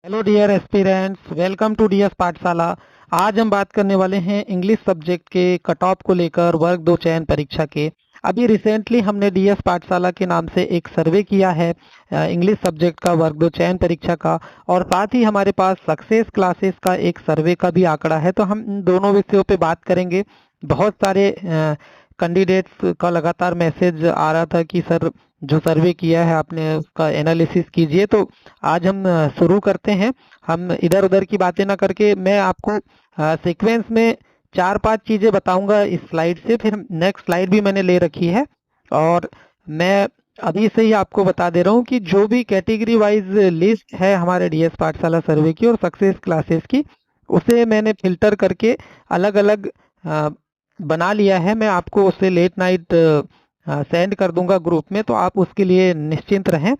Hello dear aspirants, welcome to DS Pathshala. आज हम बात करने वाले हैं इंग्लिश सब्जेक्ट के कट ऑफ को लेकर वर्ग दो चयन परीक्षा के। अभी रिसेंटली हमने डीएस पाठशाला के नाम से एक सर्वे किया है इंग्लिश सब्जेक्ट का वर्ग दो चयन परीक्षा का, और साथ ही हमारे पास सक्सेस क्लासेस का एक सर्वे का भी आंकड़ा है। तो हम इन दोनों विषयों पे बात करेंगे। बहुत सारे कैंडिडेट्स का लगातार मैसेज आ रहा था कि सर जो सर्वे किया है आपने उसका एनालिसिस कीजिए। तो आज हम शुरू करते हैं। हम इधर उधर की बातें ना करके मैं आपको सीक्वेंस में चार पांच चीजें बताऊंगा इस स्लाइड से। फिर नेक्स्ट स्लाइड भी मैंने ले रखी है, और मैं अभी से ही आपको बता दे रहा हूँ कि जो भी कैटेगरी वाइज लिस्ट है हमारे डीएस पाठशाला सर्वे की और सक्सेस क्लासेस की, उसे मैंने फिल्टर करके अलग अलग बना लिया है। मैं आपको उसे लेट नाइट सेंड कर दूंगा ग्रुप में, तो आप उसके लिए निश्चिंत रहें।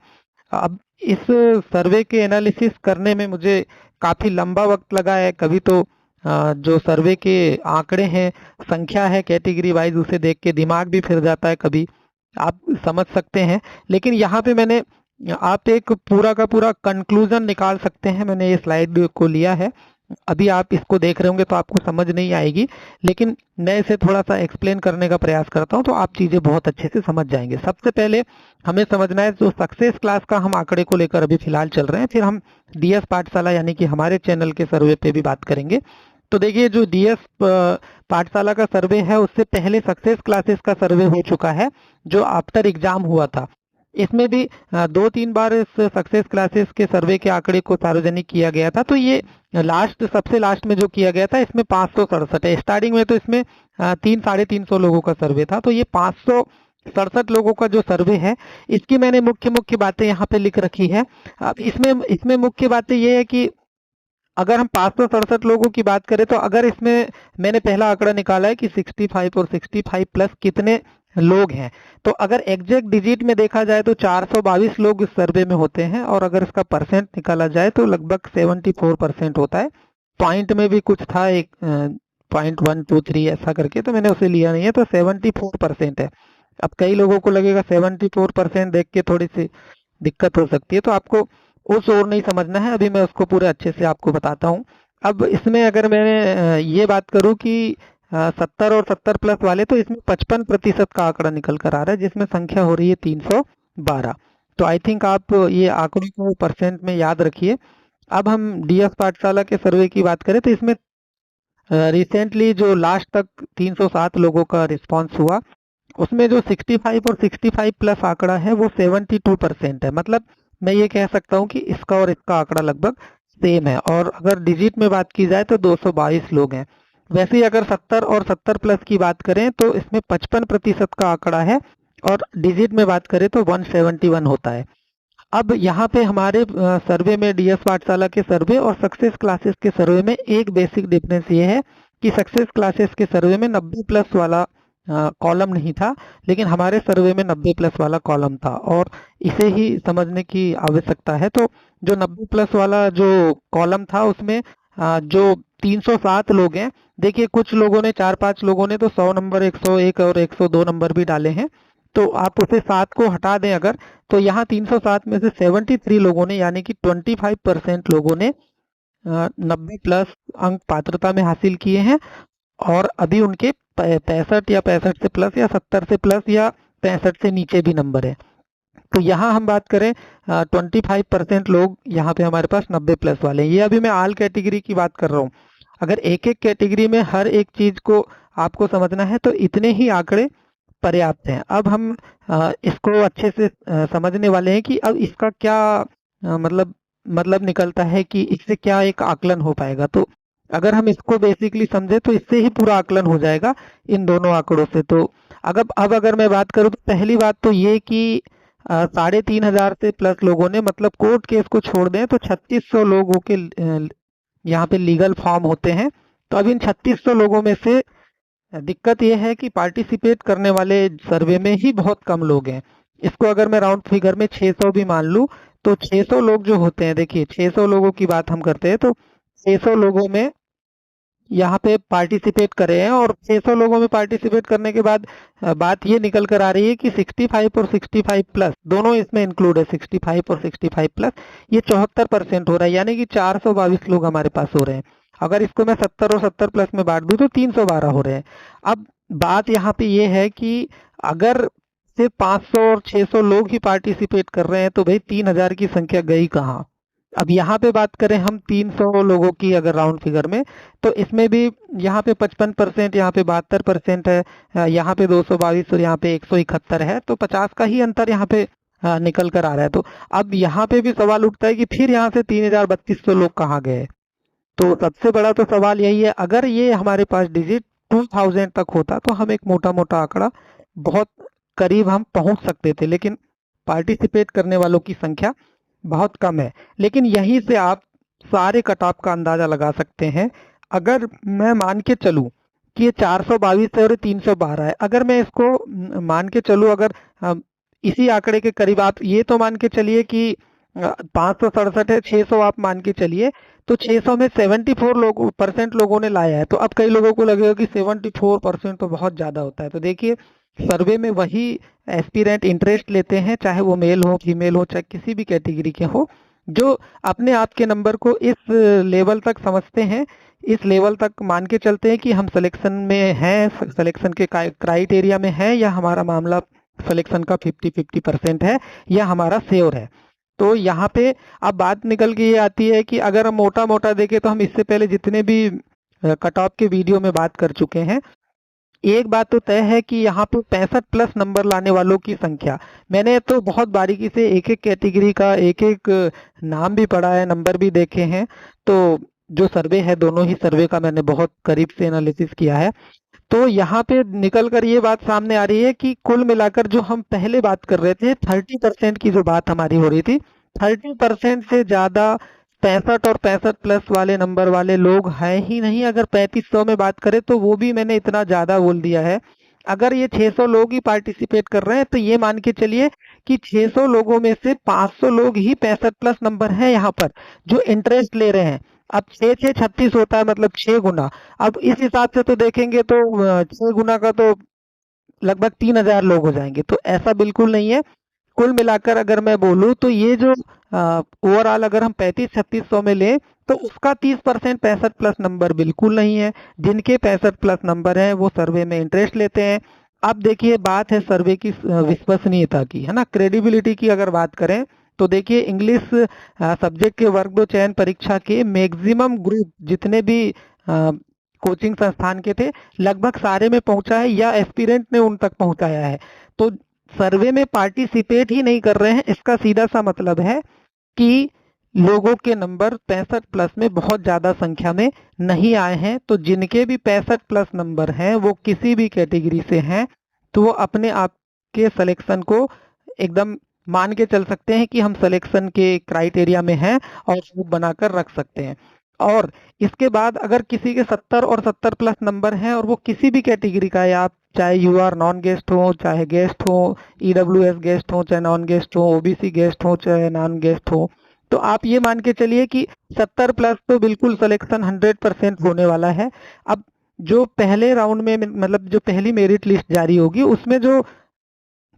अब इस सर्वे के एनालिसिस करने में मुझे काफ़ी लंबा वक्त लगा है। कभी तो जो सर्वे के आंकड़े हैं, संख्या है कैटेगरी वाइज, उसे देख के दिमाग भी फिर जाता है कभी, आप समझ सकते हैं। लेकिन यहाँ पे मैंने आप एक पूरा का पूरा कंक्लूजन निकाल सकते हैं। मैंने ये स्लाइड को लिया है, अभी आप इसको देख रहे होंगे तो आपको समझ नहीं आएगी, लेकिन मैं इसे थोड़ा सा एक्सप्लेन करने का प्रयास करता हूँ तो आप चीज़ें बहुत अच्छे से समझ जाएंगे। सबसे पहले हमें समझना है जो सक्सेस क्लास का हम आंकड़े को लेकर अभी फिलहाल चल रहे हैं, फिर हम डीएस पाठशाला यानी कि हमारे चैनल के सर्वे पे भी बात करेंगे। तो देखिए, जो डीएस पाठशाला का सर्वे है उससे पहले सक्सेस क्लासेस का सर्वे हो चुका है जो आफ्टर एग्जाम हुआ था। इसमें भी दो तीन बार इस सक्सेस क्लासेस के सर्वे के आंकड़े को सार्वजनिक किया गया था। तो ये सबसे लास्ट में जो किया गया था इसमें 567 है। स्टार्टिंग में तो इसमें 300-350 लोगों का सर्वे था। तो ये 567 लोगों का जो सर्वे है, इसकी मैंने मुख्य मुख्य बातें यहाँ पे लिख रखी है। अब इसमें इसमें मुख्य बातें ये है कि अगर हम 567 लोगों की बात करें तो अगर इसमें मैंने पहला आंकड़ा निकाला है कि 65 और 65 प्लस कितने लोग हैं, तो अगर एग्जैक्ट डिजिट में देखा जाए तो 422 लोग इस सर्वे में होते हैं, और अगर इसका परसेंट निकाला जाए तो लगभग 74% होता है। पॉइंट में भी कुछ था, एक 0.123 ऐसा करके, तो मैंने उसे लिया नहीं है। तो 74% है। अब कई लोगों को लगेगा 74% देख के थोड़ी सी दिक्कत हो सकती है, तो आपको उस ओर नहीं समझना है। अभी मैं उसको पूरे अच्छे से आपको बताता हूँ। अब इसमें अगर मैं ये बात करूँ कि 70 और 70 प्लस वाले, तो इसमें 55% का आंकड़ा निकल कर आ रहा है, जिसमें संख्या हो रही है 312। तो आई थिंक आप ये आंकड़ों को परसेंट में याद रखिए। अब हम डीएस पाठशाला के सर्वे की बात करें तो इसमें रिसेंटली जो लास्ट तक 307 लोगों का रिस्पांस हुआ, उसमें जो 65 और 65 प्लस आंकड़ा है वो 72% है। मतलब मैं ये कह सकता हूँ कि इसका और इसका आंकड़ा लगभग सेम है। और अगर डिजिट में बात की जाए तो 222 लोग हैं। वैसे ही अगर 70 और 70 प्लस की बात करें तो इसमें 55% का आंकड़ा है, और डिजिट में बात करें तो 171 होता है। अब यहाँ पे हमारे सर्वे में, डीएस पाठशाला के सर्वे और सक्सेस क्लासेस के सर्वे में एक बेसिक डिफरेंस ये है कि सक्सेस क्लासेस के सर्वे में 90 प्लस वाला कॉलम नहीं था, लेकिन हमारे सर्वे में 90 प्लस वाला कॉलम था, और इसे ही समझने की आवश्यकता है। तो जो 90 प्लस वाला जो कॉलम था उसमें जो 307 लोग हैं, देखिए कुछ लोगों ने, चार पांच लोगों ने तो 100 नंबर, 101 और 102 नंबर भी डाले हैं। तो आप उसे 7 को हटा दें अगर, तो यहाँ 307 में से 73 लोगों ने यानी कि 25% लोगों ने 90 प्लस अंक पात्रता में हासिल किए हैं, और अभी उनके 65 या 65 से प्लस या 70 से प्लस या 65 से नीचे भी नंबर है। तो यहाँ हम बात करें 25% लोग यहाँ पे हमारे पास 90 प्लस वाले हैं। ये अभी मैं ऑल कैटेगरी की बात कर रहा हूँ। अगर एक एक कैटेगरी में हर एक चीज को आपको समझना है तो इतने ही आंकड़े पर्याप्त हैं। अब हम इसको अच्छे से समझने वाले हैं कि अब इसका क्या मतलब निकलता है कि इससे क्या एक आकलन हो पाएगा। तो अगर हम इसको बेसिकली समझे तो इससे ही पूरा आकलन हो जाएगा इन दोनों आंकड़ों से। तो अब अगर मैं बात करूं तो पहली बात तो ये कि 3,500 से प्लस लोगों ने, मतलब कोर्ट केस को छोड़ दें तो 3600 लोगों के यहाँ पे लीगल फॉर्म होते हैं। तो अब इन 3600 लोगों में से दिक्कत यह है कि पार्टिसिपेट करने वाले सर्वे में ही बहुत कम लोग हैं। इसको अगर मैं राउंड फिगर में 600 भी मान लूं, तो 600 लोग जो होते हैं, देखिए 600 लोगों की बात हम करते हैं, तो 600 लोगों में यहाँ पे पार्टिसिपेट करे हैं, और 600 लोगों में पार्टिसिपेट करने के बाद बात ये निकल कर आ रही है कि 65 और 65 प्लस दोनों इसमें इंक्लूड है। 65 और 65 प्लस ये 74% हो रहा है, यानी कि 422 लोग हमारे पास हो रहे हैं। अगर इसको मैं 70 और 70 प्लस में बांट दूं तो 312 हो रहे हैं। अब बात यहाँ पे ये है कि अगर सिर्फ 500 और 600 लोग ही पार्टिसिपेट कर रहे हैं तो भाई 3000 की संख्या गई कहाँ। अब यहाँ पे बात करें हम 300 लोगों की अगर राउंड फिगर में, तो इसमें भी यहाँ पे 55%, यहाँ पे 72% है, यहाँ पे 222 और यहाँ पे 171 है, तो 50 का ही अंतर यहाँ पे निकल कर आ रहा है। तो अब यहाँ पे भी सवाल उठता है कि फिर यहाँ से 3200 लोग कहाँ गए। तो सबसे बड़ा तो सवाल यही है, अगर ये हमारे पास डिजिट 2000 तक होता तो हम एक मोटा मोटा आंकड़ा बहुत करीब हम पहुंच सकते थे, लेकिन पार्टिसिपेट करने वालों की संख्या बहुत कम है। लेकिन यहीं से आप सारे कट ऑफ का अंदाजा लगा सकते हैं। अगर मैं मान के चलूं कि ये 422 है और ये 312 है, अगर मैं इसको मान के चलूं, अगर इसी आंकड़े के करीब, आप ये तो मान के चलिए कि 567 है, 600 आप मान के चलिए, तो 600 में 74% लोगों ने लाया है। तो अब कई लोगों को लगेगा कि 74% तो बहुत ज्यादा होता है। तो देखिए, सर्वे में वही एस्पिरेंट इंटरेस्ट लेते हैं, चाहे वो मेल हो, फीमेल हो, चाहे किसी भी कैटेगरी के हो, जो अपने आप के नंबर को इस लेवल तक समझते हैं, इस लेवल तक मान के चलते हैं कि हम सिलेक्शन में हैं, सिलेक्शन के क्राइटेरिया में हैं, या हमारा मामला सिलेक्शन का 50-50% है, या हमारा श्योर है। तो यहाँ पे अब बात निकल के ये आती है कि अगर हम मोटा मोटा देखें तो हम इससे पहले जितने भी कट ऑफ के वीडियो में बात कर चुके हैं, एक बात तो तय है कि यहाँ पे 65 प्लस नंबर लाने वालों की संख्या, मैंने तो बहुत बारीकी से एक एक कैटेगरी का एक एक नाम भी पढ़ा है, नंबर भी देखे हैं। तो जो सर्वे है, दोनों ही सर्वे का मैंने बहुत करीब से एनालिसिस किया है। तो यहाँ पे निकल कर ये बात सामने आ रही है कि कुल मिलाकर जो हम पहले बात कर रहे थे 30% की जो बात हमारी हो रही थी, 30% से ज्यादा 65 और 65 प्लस वाले नंबर वाले लोग हैं ही नहीं। अगर 3500 में बात करें तो वो भी मैंने इतना ज्यादा बोल दिया है। अगर ये 600 लोग ही पार्टिसिपेट कर रहे हैं तो ये मान के चलिए कि 600 लोगों में से 500 लोग ही 65 प्लस नंबर हैं यहाँ पर जो इंटरेस्ट ले रहे हैं। अब 6×6 = 36 होता है, मतलब 6 गुना। अब इस हिसाब से तो देखेंगे तो 6 गुना का तो लगभग 3000 लोग हो जाएंगे। तो ऐसा बिल्कुल नहीं है। कुल मिलाकर अगर मैं बोलूं तो ये जो ओवरऑल अगर हम 35-3600 में लें तो उसका 30% 65 प्लस नंबर बिल्कुल नहीं है। जिनके 65 प्लस नंबर हैं वो सर्वे में इंटरेस्ट लेते हैं। अब देखिए, बात है सर्वे की विश्वसनीयता की, है ना, क्रेडिबिलिटी की। अगर बात करें तो देखिए, इंग्लिश सब्जेक्ट के वर्ग 2 चयन परीक्षा के मैक्सिमम ग्रुप जितने भी कोचिंग संस्थान के थे, लगभग सारे में पहुंचा है, या एस्पिरेंट ने उन तक पहुंचाया है। तो सर्वे में पार्टिसिपेट ही नहीं कर रहे हैं, इसका सीधा सा मतलब है कि लोगों के नंबर 65 प्लस में बहुत ज्यादा संख्या में नहीं आए हैं। तो जिनके भी 65 प्लस नंबर हैं वो किसी भी कैटेगरी से हैं, तो वो अपने आप के सिलेक्शन को एकदम मान के चल सकते हैं कि हम सिलेक्शन के क्राइटेरिया में हैं, और वो बनाकर रख सकते हैं। और इसके बाद अगर किसी के 70 और 70 प्लस नंबर हैं और वो किसी भी कैटेगरी का है, आप चाहे यू आर नॉन गेस्ट हो, चाहे गेस्ट हो, ईडब्ल्यूएस गेस्ट हो, चाहे नॉन गेस्ट हो, ओबीसी गेस्ट हो, चाहे नॉन गेस्ट हो, तो आप ये मान के चलिए कि 70 प्लस तो बिल्कुल सिलेक्शन 100% होने वाला है। अब जो पहले राउंड में, मतलब जो पहली मेरिट लिस्ट जारी होगी, उसमें जो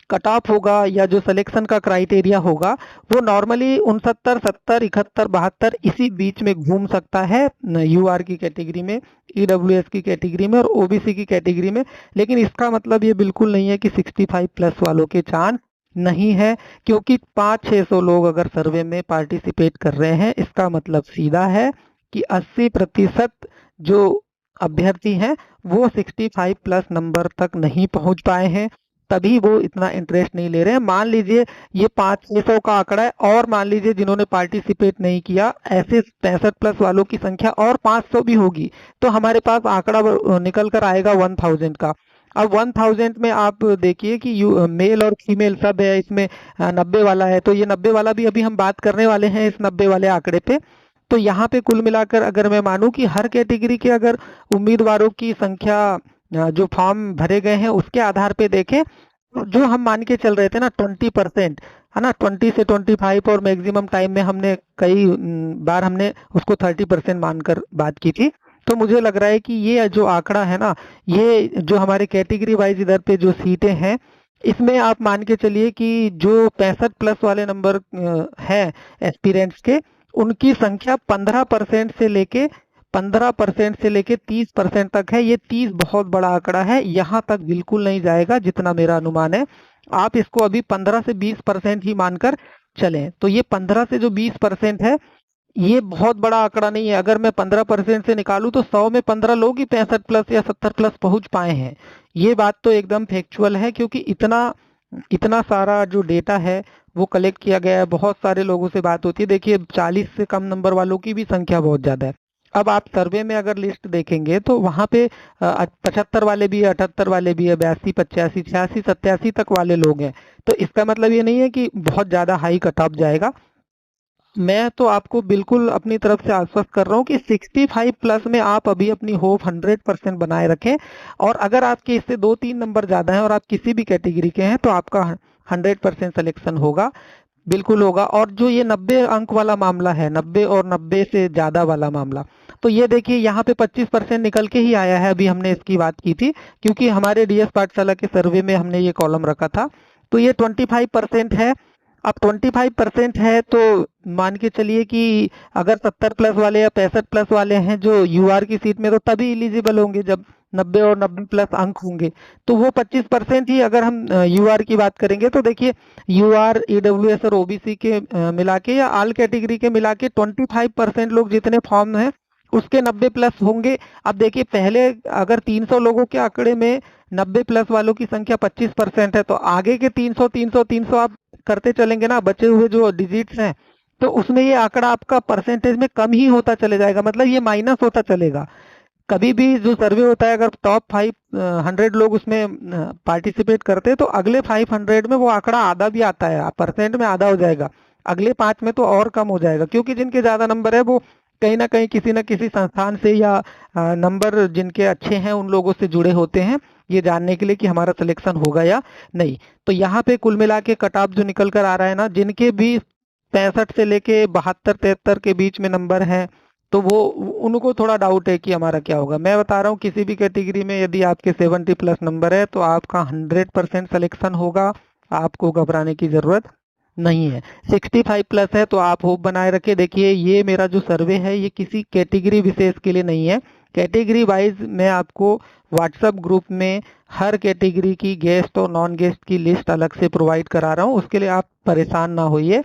कट ऑफ होगा या जो सिलेक्शन का क्राइटेरिया होगा, वो नॉर्मली 69, 70, 71, 72 इसी बीच में घूम सकता है, यूआर की कैटेगरी में, ईडब्ल्यूएस की कैटेगरी में और ओबीसी की कैटेगरी में। लेकिन इसका मतलब ये बिल्कुल नहीं है कि 65 प्लस वालों के चांस नहीं है, क्योंकि 500-600 लोग अगर सर्वे में पार्टिसिपेट कर रहे हैं, इसका मतलब सीधा है कि 80% जो अभ्यर्थी हैं वो 65 प्लस नंबर तक नहीं पहुंच पाए हैं, तभी वो इतना इंटरेस्ट नहीं ले रहे हैं। मान लीजिए ये 500-600 का आंकड़ा है, और मान लीजिए जिन्होंने पार्टिसिपेट नहीं किया, ऐसे 65 प्लस वालों की संख्या और 500 भी होगी, तो हमारे पास आंकड़ा निकल कर आएगा 1000 का। अब 1000 में आप देखिए कि मेल और फीमेल सब है इसमें, 90 वाला है, तो ये 90 वाला भी अभी हम बात करने वाले हैं इस 90 वाले आंकड़े पे। तो यहाँ पे कुल मिलाकर अगर मैं मानूं कि हर कैटेगरी के अगर उम्मीदवारों की संख्या जो फॉर्म भरे गए हैं उसके आधार पे देखें, तो जो हम मान के चल रहे थे ना 20%, है ना, 20 से 25, और मैक्सिमम टाइम में हमने कई बार हमने उसको 30% मानकर बात की थी। तो मुझे लग रहा है कि ये जो आंकड़ा है ना, ये जो हमारे कैटेगरी वाइज इधर पे जो सीटें हैं, इसमें आप मान के चलिए कि जो 65+ वाले नंबर है एस्पिरेंट्स के, उनकी संख्या 15% से लेके 30% तक है। ये 30 बहुत बड़ा आंकड़ा है, यहाँ तक बिल्कुल नहीं जाएगा जितना मेरा अनुमान है। आप इसको अभी 15 से 20% ही मानकर चलें। तो ये 15 से जो 20% है, ये बहुत बड़ा आंकड़ा नहीं है। अगर मैं 15% से निकालूं तो 100 में 15 लोग ही 65+ या 70+ पहुंच पाए हैं। ये बात तो एकदम फैक्चुअल है, क्योंकि इतना इतना सारा जो डेटा है वो कलेक्ट किया गया है, बहुत सारे लोगों से बात होती है। देखिए 40 से कम नंबर वालों की भी संख्या बहुत ज्यादा है। अब आप सर्वे में अगर लिस्ट देखेंगे तो वहां पे 75 वाले भी है, 78 वाले भी है, 82, 85, 86, 87 तक वाले लोग हैं। तो इसका मतलब ये नहीं है कि बहुत ज्यादा हाई कट ऑफ जाएगा। मैं तो आपको बिल्कुल अपनी तरफ से आश्वस्त कर रहा हूँ कि 65+ में आप अभी अपनी होप 100% बनाए रखें। और अगर आपके इससे 2-3 नंबर ज्यादा हैं और आप किसी भी कैटेगरी के हैं, तो आपका 100% सिलेक्शन होगा, बिल्कुल होगा। और जो ये 90 अंक वाला मामला है, 90 और 90 से ज्यादा वाला मामला, तो ये देखिए यहाँ पे 25% निकल के ही आया है। अभी हमने इसकी बात की थी, क्योंकि हमारे डीएस पाठशाला के सर्वे में हमने ये कॉलम रखा था। तो ये 25% है। अब 25% है तो मान के चलिए कि अगर 70+ वाले या 65+ वाले हैं जो यूआर की सीट में, तो तभी इलिजिबल होंगे जब 90 और 90+ अंक होंगे। तो वो 25% ही, अगर हम यूआर की बात करेंगे तो देखिए यूआर, ईडब्ल्यूएस और ओबीसी के मिला के या ऑल कैटेगरी के मिला के 25% लोग जितने फॉर्म हैं उसके 90+ होंगे। अब देखिए पहले अगर 300 लोगों के आंकड़े में 90+ वालों की संख्या 25% है, तो आगे के 300 300 300 आप करते चलेंगे ना, बचे हुए जो डिजिट्स हैं, तो उसमें ये आंकड़ा आपका परसेंटेज में कम ही होता चले जाएगा, मतलब ये माइनस होता चलेगा। कभी भी जो सर्वे होता है, अगर टॉप 500 लोग उसमें पार्टिसिपेट करते हैं, तो अगले 500 में वो आंकड़ा आधा भी आता है, परसेंट में आधा हो जाएगा। अगले 5 में तो और कम हो जाएगा, क्योंकि जिनके ज्यादा नंबर है वो कहीं ना कहीं किसी न किसी संस्थान से या नंबर जिनके अच्छे हैं उन लोगों से जुड़े होते हैं, ये जानने के लिए कि हमारा सिलेक्शन होगा या नहीं। तो यहाँ पे कुल मिला के कट ऑफ जो निकल कर आ रहा है ना, जिनके भी 65 से लेके 72 73 के बीच में नंबर है, तो वो उनको थोड़ा डाउट है कि हमारा क्या होगा। मैं बता रहा हूँ किसी भी कैटेगरी में यदि आपके 70+ नंबर है तो आपका 100% सिलेक्शन होगा, आपको घबराने की जरूरत नहीं है। 65+ है तो आप होप बनाए रखे। देखिए ये मेरा जो सर्वे है ये किसी कैटेगरी विशेष के लिए नहीं है, कैटेगरी वाइज मैं आपको व्हाट्सएप ग्रुप में हर कैटेगरी की गेस्ट और नॉन गेस्ट की लिस्ट अलग से प्रोवाइड करा रहा हूँ, उसके लिए आप परेशान ना होइए।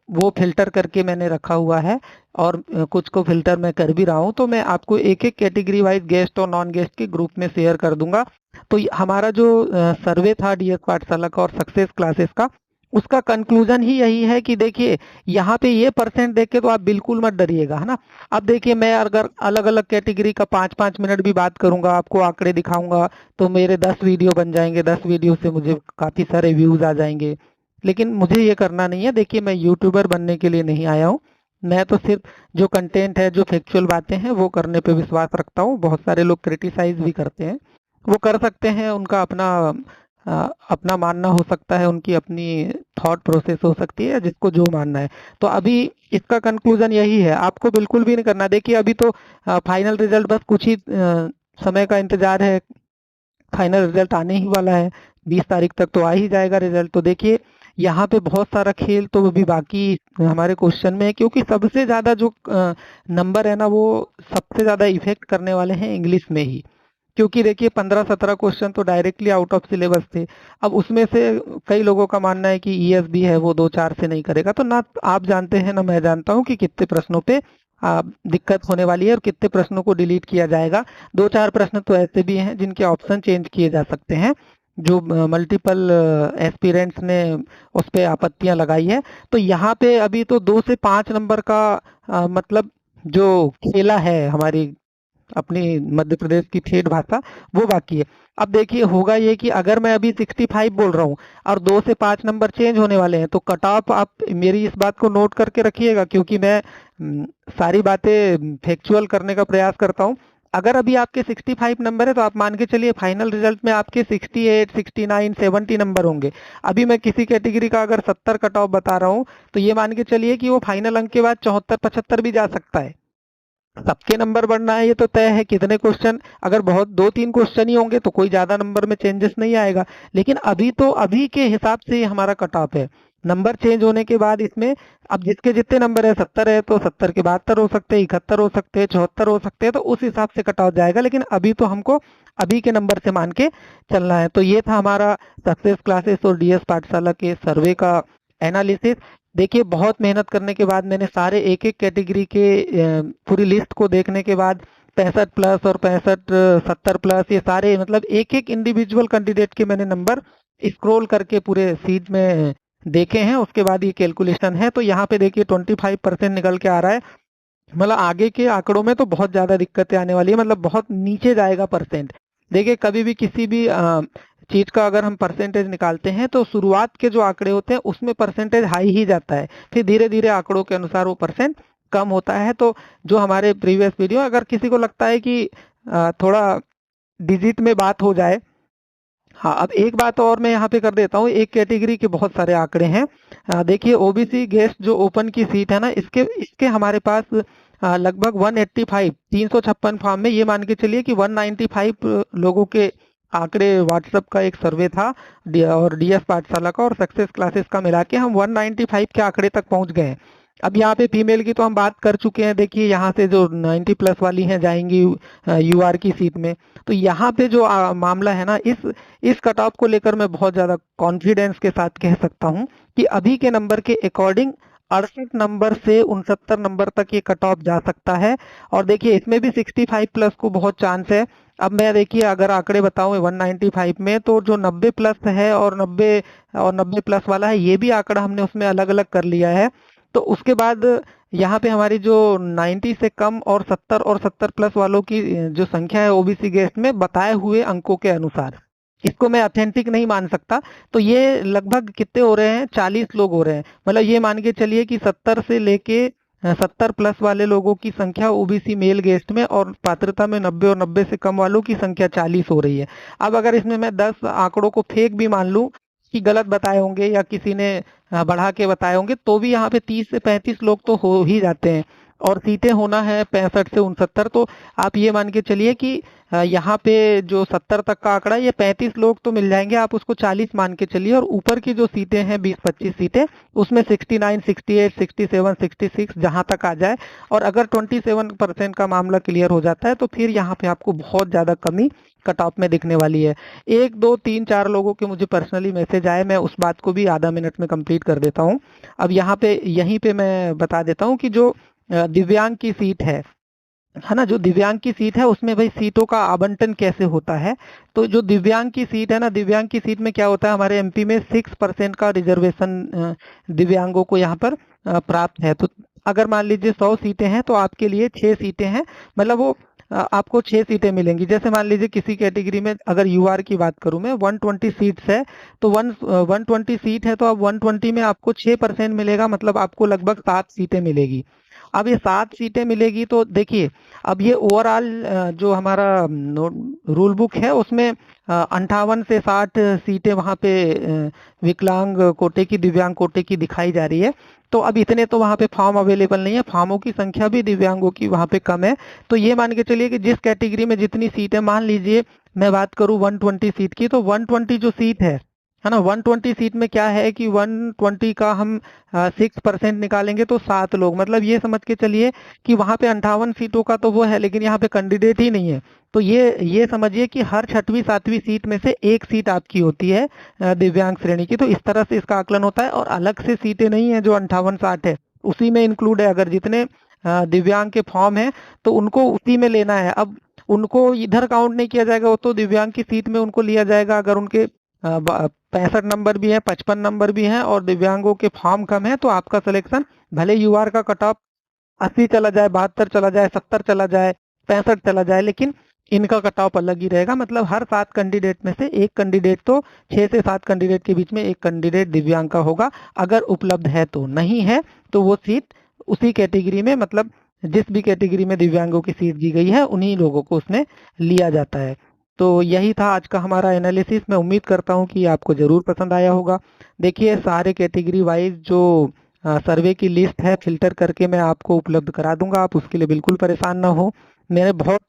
वो फिल्टर करके मैंने रखा हुआ है, और कुछ को फिल्टर मैं कर भी रहा हूँ, तो मैं आपको एक एक कैटेगरी वाइज गेस्ट और नॉन गेस्ट के ग्रुप में शेयर कर दूंगा। तो हमारा जो सर्वे था डीएस पाठशाला का और सक्सेस क्लासेस का, उसका कंक्लूजन ही यही है कि देखिए यहाँ पे ये परसेंट देख के तो आप बिल्कुल मत डरिएगा, है ना। अब देखिए मैं अगर अलग अलग कैटेगरी का 5-5 मिनट भी बात करूंगा, आपको आंकड़े दिखाऊंगा, तो मेरे 10 वीडियो बन जाएंगे, 10 वीडियो से मुझे काफी सारे व्यूज आ जाएंगे। लेकिन मुझे ये करना नहीं है। देखिए मैं यूट्यूबर बनने के लिए नहीं आया हूँ, मैं तो सिर्फ जो कंटेंट है, जो फैक्चुअल बातें हैं वो करने पे विश्वास रखता हूँ। बहुत सारे लोग क्रिटिसाइज भी करते हैं, वो कर सकते हैं, उनका अपना अपना मानना हो सकता है, उनकी अपनी थॉट प्रोसेस हो सकती है, जिसको जो मानना है। तो अभी इसका कंक्लूजन यही है, आपको बिल्कुल भी नहीं करना। देखिए अभी तो फाइनल रिजल्ट बस कुछ ही समय का इंतजार है, फाइनल रिजल्ट आने ही वाला है, 20 तारीख तक तो आ ही जाएगा रिजल्ट। तो देखिए यहाँ पे बहुत सारा खेल तो अभी बाकी हमारे क्वेश्चन में है, क्योंकि सबसे ज्यादा जो नंबर है ना, वो सबसे ज्यादा इफेक्ट करने वाले हैं इंग्लिश में ही। क्योंकि देखिए 15-17 क्वेश्चन तो डायरेक्टली आउट ऑफ सिलेबस थे। अब उसमें से कई लोगों का मानना है कि ईएसबी है वो 2-4 से नहीं करेगा, तो ना आप जानते हैं ना मैं जानता हूँ कि कितने प्रश्नों पे दिक्कत होने वाली है और कितने प्रश्नों को डिलीट किया जाएगा। 2-4 प्रश्न तो ऐसे भी हैं जिनके ऑप्शन चेंज किए जा सकते हैं, जो मल्टीपल एस्पिरेंट्स ने उस पे आपत्तियां लगाई है। तो यहाँ पे अभी तो 2 से 5 नंबर का मतलब जो खेला है हमारी अपनी मध्य प्रदेश की ठेठ भाषा, वो बाकी है। अब देखिए होगा ये कि अगर मैं अभी 65 बोल रहा हूँ और 2 से 5 नंबर चेंज होने वाले हैं, तो कट ऑफ आप मेरी इस बात को नोट करके रखिएगा, क्योंकि मैं सारी बातें फैक्चुअल करने का प्रयास करता हूँ। अगर अभी आपके 65 नंबर है तो आप मान के चलिए फाइनल रिजल्ट में आपके 68, 69, 70 नंबर होंगे। अभी मैं किसी कैटेगरी का अगर 70 कट ऑफ बता रहा हूँ, तो ये मान के चलिए कि वो फाइनल अंक के बाद 74, 75 भी जा सकता है। सबके नंबर बढ़ना है ये तो तय है। कितने क्वेश्चन, अगर बहुत 2-3 क्वेश्चन ही होंगे तो कोई ज्यादा नंबर में चेंजेस नहीं आएगा। लेकिन अभी के हिसाब से ये हमारा कट ऑफ है। नंबर चेंज होने के बाद इसमें अब जिसके जितने नंबर है 70 है तो 70 के 72 हो सकते हैं, 71 हो सकते हैं, 74 हो सकते हैं, तो उस हिसाब से कट ऑफ जाएगा। लेकिन अभी तो हमको अभी के नंबर से मान के चलना है। तो ये था हमारा सक्सेस क्लासेस और डीएस पाठशाला के सर्वे का एनालिसिस। देखिए, बहुत मेहनत करने के बाद मैंने सारे एक एक कैटेगरी के पूरी लिस्ट को देखने के बाद 65 प्लस और 65 70 प्लस ये सारे मतलब एक एक इंडिविजुअल कैंडिडेट के मैंने नंबर स्क्रॉल करके पूरे सीट में देखे हैं। उसके बाद ये कैलकुलेशन है। तो यहाँ पे देखिए 25% निकल के आ रहा है। मतलब आगे के आंकड़ों में तो बहुत ज्यादा दिक्कतें आने वाली है, मतलब बहुत नीचे जाएगा परसेंट। देखिए, कभी भी किसी भी चीज का अगर हम परसेंटेज निकालते हैं तो शुरुआत के जो आंकड़े होते हैं उसमें परसेंटेज हाई ही जाता है, फिर धीरे धीरे आंकड़ों के अनुसार वो परसेंट कम होता है। तो जो हमारे प्रीवियस वीडियो, अगर किसी को लगता है कि थोड़ा डिजिट में बात हो जाए, हाँ, अब एक बात और मैं यहाँ पे कर देता हूँ। एक कैटेगरी के बहुत सारे आंकड़े हैं। देखिए, ओबीसी गेस्ट जो ओपन की सीट है ना, इसके इसके हमारे पास लगभग 185 356 फॉर्म में, ये मान के चलिए कि 195 लोगों के आंकड़े व्हाट्सएप का एक सर्वे था और डीएस पाठशाला का और सक्सेस क्लासेस का मिला के हम 195 के आंकड़े तक पहुंच गए हैं। अब यहाँ पे फीमेल की तो हम बात कर चुके हैं। देखिए, यहाँ से जो 90 प्लस वाली हैं जाएंगी यूआर की सीट में। तो यहाँ पे जो मामला है ना, इस कट ऑफ को लेकर मैं बहुत ज्यादा कॉन्फिडेंस के साथ कह सकता हूँ कि अभी के नंबर के अकॉर्डिंग 68 नंबर से 69 नंबर तक ये कट ऑफ जा सकता है। और देखिए, इसमें भी 65 प्लस को बहुत चांस है। अब मैं देखिए अगर आंकड़े बताऊं 195 में, तो जो 90 प्लस है और 90 प्लस वाला है, ये भी आंकड़ा हमने उसमें अलग अलग कर लिया है। तो उसके बाद यहाँ पे हमारी जो 90 से कम और 70 और 70 प्लस वालों की जो संख्या है ओबीसी गेस्ट में, बताए हुए अंकों के अनुसार, इसको मैं ऑथेंटिक नहीं मान सकता। तो ये लगभग कितने हो रहे हैं, 40 लोग हो रहे हैं। मतलब ये मान के चलिए कि 70 से लेके 70 प्लस वाले लोगों की संख्या ओबीसी मेल गेस्ट में, और पात्रता में 90 और 90 से कम वालों की संख्या 40 हो रही है। अब अगर इसमें मैं 10 आंकड़ों को फेक भी मान लूं कि गलत बताए होंगे या किसी ने बढ़ा के बताए होंगे, तो भी यहाँ पे 30 से 35 लोग तो हो ही जाते हैं। और सीटें होना है 65 से 69। तो आप ये मान के चलिए कि यहाँ पे जो 70 तक का आंकड़ा, ये 35 लोग तो मिल जाएंगे, आप उसको 40 मान के चलिए। और ऊपर की जो सीटें हैं 20-25 सीटें, उसमें 69, 68, 67, 66 जहां तक आ जाए। और अगर 27% का मामला क्लियर हो जाता है तो फिर यहाँ पे आपको बहुत ज्यादा कमी कट ऑफ में दिखने वाली है। 1 2 3 4 लोगों के मुझे पर्सनली मैसेज आए, मैं उस बात को भी आधा मिनट में कंप्लीट कर देता हूँ। अब यहाँ पे यहीं पे मैं बता देता हूँ कि जो दिव्यांग की सीट है ना, जो दिव्यांग की सीट है उसमें भाई सीटों का आवंटन कैसे होता है। तो जो दिव्यांग की सीट है ना, दिव्यांग की सीट में क्या होता है, हमारे एमपी में 6% का रिजर्वेशन दिव्यांगों को यहाँ पर प्राप्त है। तो अगर मान लीजिए 100 सीटें हैं तो आपके लिए 6 सीटें हैं, मतलब वो आपको 6 सीटें मिलेंगी। जैसे मान लीजिए किसी कैटेगरी में अगर यूआर की बात करूं मैं, 120 सीट्स है, तो 120 सीट है तो अब 120 में आपको 6% मिलेगा, मतलब आपको लगभग 7 सीटें मिलेगी। अब ये 7 सीटें मिलेगी तो देखिए, अब ये ओवरऑल जो हमारा रूल बुक है उसमें 58 से 60 सीटें वहाँ पे विकलांग कोटे की, दिव्यांग कोटे की दिखाई जा रही है। तो अब इतने तो वहाँ पे फॉर्म अवेलेबल नहीं है, फॉर्मों की संख्या भी दिव्यांगों की वहाँ पे कम है। तो ये मान के चलिए कि जिस कैटेगरी में जितनी सीट है, मान लीजिए मैं बात करूँ 120 सीट की, तो 120 जो सीट है ना, 120 सीट में क्या है कि 120 का हम 6% निकालेंगे तो 7 लोग, मतलब ये समझ के चलिए कि वहां पे 58 सीटों का तो वो है, लेकिन यहाँ पे कैंडिडेट ही नहीं है। तो ये समझिए कि हर 6वीं 7वीं सीट में से एक सीट आपकी होती है दिव्यांग श्रेणी की। तो इस तरह से इसका आकलन होता है, और अलग से सीटें नहीं है जो 58-60 है, उसी में इंक्लूड है। अगर जितने दिव्यांग के फॉर्म है तो उनको उसी में लेना है। अब उनको इधर काउंट नहीं किया जाएगा, वो तो दिव्यांग की सीट में उनको लिया जाएगा अगर उनके 65 नंबर भी है, 55 नंबर भी है और दिव्यांगों के फॉर्म कम है, तो आपका सिलेक्शन भले यूआर का कट ऑफ 80 चला जाए, 72 चला जाए, 70 चला जाए, 65 चला जाए, लेकिन इनका कट ऑफ अलग ही रहेगा। मतलब हर 7 कैंडिडेट में से एक कैंडिडेट तो 6 से 7 कैंडिडेट के बीच में एक कैंडिडेट दिव्यांग का होगा, अगर उपलब्ध है। तो नहीं है तो वो सीट उसी कैटेगरी में, मतलब जिस भी कैटेगरी में दिव्यांगों की सीट दी गई है उन्हीं लोगों को उसमें लिया जाता है। तो यही था आज का हमारा एनालिसिस। मैं उम्मीद करता हूँ कि आपको जरूर पसंद आया होगा। देखिए, सारे कैटेगरी वाइज जो सर्वे की लिस्ट है, फिल्टर करके मैं आपको उपलब्ध करा दूंगा, आप उसके लिए बिल्कुल परेशान ना हो। मैंने बहुत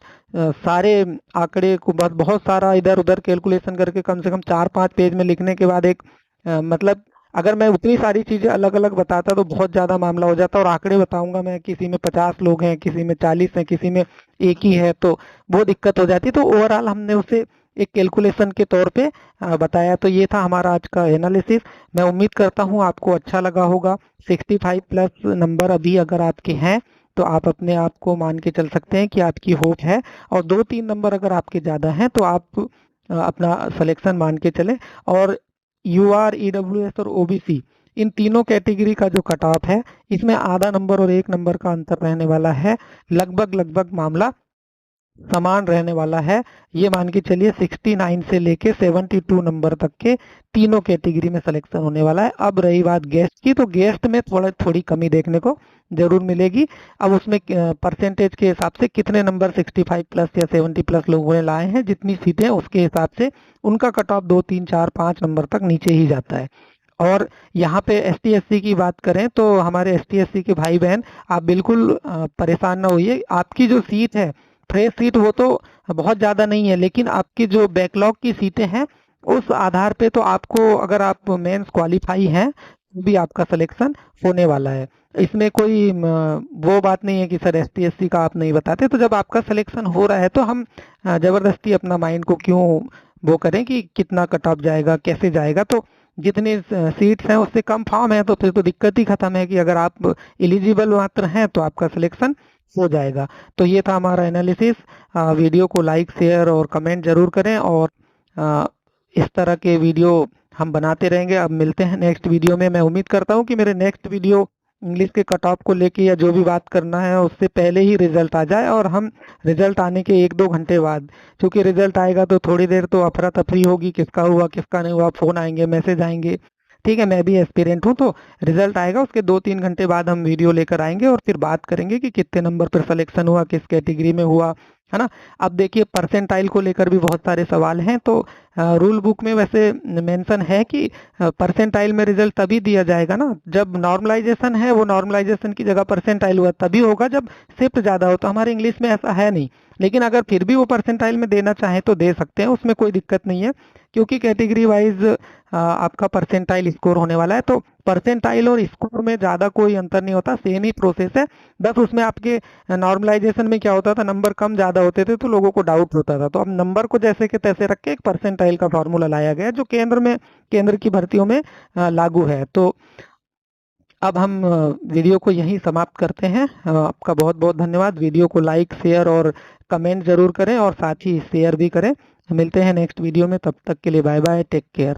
सारे आंकड़े को बहुत सारा इधर उधर कैलकुलेशन करके कम से कम 4-5 पेज में लिखने के बाद एक मतलब अगर मैं उतनी सारी चीजें अलग अलग बताता तो बहुत ज्यादा मामला हो जाता, और आंकड़े बताऊंगा मैं, किसी में 50 लोग हैं, किसी में 40 हैं, किसी में एक ही है, तो वो दिक्कत हो जाती है। तो ओवरऑल हमने उसे एक कैलकुलेशन के तौर पे बताया। तो ये था हमारा आज का एनालिसिस। मैं उम्मीद करता हूँ आपको अच्छा लगा होगा। 65 प्लस नंबर अभी अगर आपके हैं तो आप अपने आप को मान के चल सकते हैं कि आपकी होप है, और 2-3 नंबर अगर आपके ज़्यादा हैं तो आप अपना सिलेक्शन मान के चलें। और यूआर, ईडब्ल्यूएस और ओबीसी, इन तीनों कैटेगरी का जो कट ऑफ है, इसमें आधा नंबर और 1 नंबर का अंतर रहने वाला है। लगभग लगभग मामला समान रहने वाला है। ये मान के चलिए 69 से लेके 72 नंबर तक के तीनों कैटेगरी में सिलेक्शन होने वाला है। अब रही बात गेस्ट की, तो गेस्ट में थोड़ी कमी देखने को जरूर मिलेगी। अब उसमें परसेंटेज के हिसाब से कितने नंबर 65 प्लस या 70 प्लस लोगों ने लाए हैं, जितनी सीटें, उसके हिसाब से उनका कट ऑफ 2, 3, 4, 5 नंबर तक नीचे ही जाता है। और यहाँ पे एसटी एससी की बात करें तो हमारे एसटी एससी के भाई बहन, आप बिल्कुल परेशान ना होइए। आपकी जो सीट है, फ्रेश सीट, वो तो बहुत ज़्यादा नहीं है, लेकिन आपकी जो बैकलॉग की सीटें हैं उस आधार पे तो आपको, अगर आप मेंस क्वालिफाई हैं तो भी आपका सिलेक्शन होने वाला है। इसमें कोई वो बात नहीं है कि सर एसटी एससी का आप नहीं बताते। तो जब आपका सिलेक्शन हो रहा है तो हम जबरदस्ती अपना माइंड को क्यों वो करें कि कितना कट ऑफ जाएगा, कैसे जाएगा। तो जितने सीट्स हैं उससे कम फॉर्म है तो फिर तो दिक्कत ही खत्म है कि अगर आप एलिजिबल मात्र हैं तो आपका सिलेक्शन हो जाएगा। तो ये था हमारा एनालिसिस। वीडियो को लाइक, शेयर और कमेंट जरूर करें, और इस तरह के वीडियो हम बनाते रहेंगे। अब मिलते हैं नेक्स्ट वीडियो में। मैं उम्मीद करता हूँ कि मेरे नेक्स्ट वीडियो इंग्लिश के कट ऑफ को लेके या जो भी बात करना है उससे पहले ही रिजल्ट आ जाए, और हम रिजल्ट आने के 1-2 घंटे बाद, क्योंकि रिजल्ट आएगा तो थोड़ी देर तो अफरा तफरी होगी, किसका हुआ किसका नहीं हुआ, फोन आएंगे, मैसेज आएंगे। ठीक है, मैं भी एस्पिरेंट हूँ, तो रिजल्ट आएगा उसके 2-3 घंटे बाद हम वीडियो लेकर आएंगे और फिर बात करेंगे कि कितने नंबर पर सिलेक्शन हुआ, किस कैटेगरी में हुआ, है ना। अब देखिए, परसेंटाइल को लेकर भी बहुत सारे सवाल हैं। तो रूल बुक में वैसे मेंशन है कि परसेंटाइल में रिजल्ट तभी दिया जाएगा ना जब नॉर्मलाइजेशन है, वो नॉर्मलाइजेशन की जगह परसेंटाइल हुआ तभी होगा जब शिफ्ट ज़्यादा हो। तो हमारे इंग्लिश में ऐसा है नहीं, लेकिन अगर फिर भी वो परसेंटाइल में देना चाहें तो दे सकते हैं, उसमें कोई दिक्कत नहीं है, क्योंकि कैटेगरी वाइज आपका परसेंटाइल स्कोर होने वाला है। तो परसेंटाइल और स्कोर में ज़्यादा कोई अंतर नहीं होता, सेम ही प्रोसेस है। बस उसमें आपके नॉर्मलाइजेशन में क्या होता था, नंबर कम ज़्यादा होते थे तो लोगों को डाउट होता था। तो अब नंबर को जैसे के तैसे रख के एक परसेंटाइल का फॉर्मूला लाया गया जो केंद्र की भर्तियों में लागू है। तो अब हम वीडियो को यहीं समाप्त करते हैं। आपका बहुत बहुत धन्यवाद। वीडियो को लाइक, शेयर और कमेंट जरूर करें, और साथ ही शेयर भी करें। मिलते हैं नेक्स्ट वीडियो में, तब तक के लिए बाय बाय, टेक केयर।